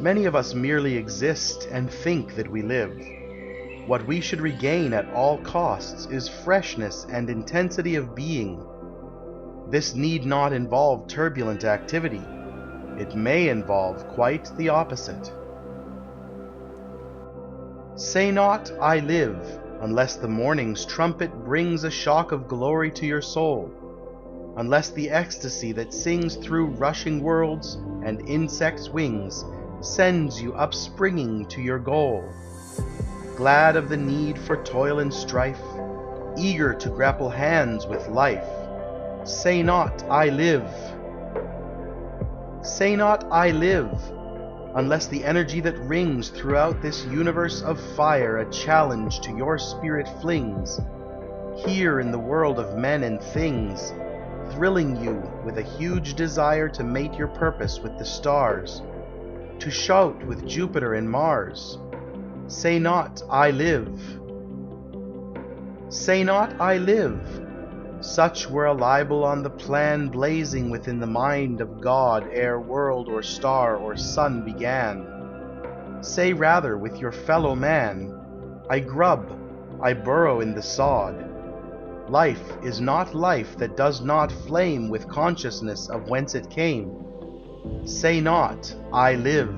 Many of us merely exist and think that we live. What we should regain at all costs is freshness and intensity of being. This need not involve turbulent activity. It may involve quite the opposite. Say not, I live, unless the morning's trumpet brings a shock of glory to your soul, unless the ecstasy that sings through rushing worlds and insects' wings sends you upspringing to your goal, glad of the need for toil and strife, eager to grapple hands with life. Say not, I live. Say not, I live, unless the energy that rings throughout this universe of fire a challenge to your spirit flings, here in the world of men and things, thrilling you with a huge desire to mate your purpose with the stars, to shout with Jupiter and Mars. Say not, I live. Say not, I live. Such were a libel on the plan blazing within the mind of God ere world or star or sun began. Say rather with your fellow man, I grub, I burrow in the sod. Life is not life that does not flame with consciousness of whence it came. Say not, I live.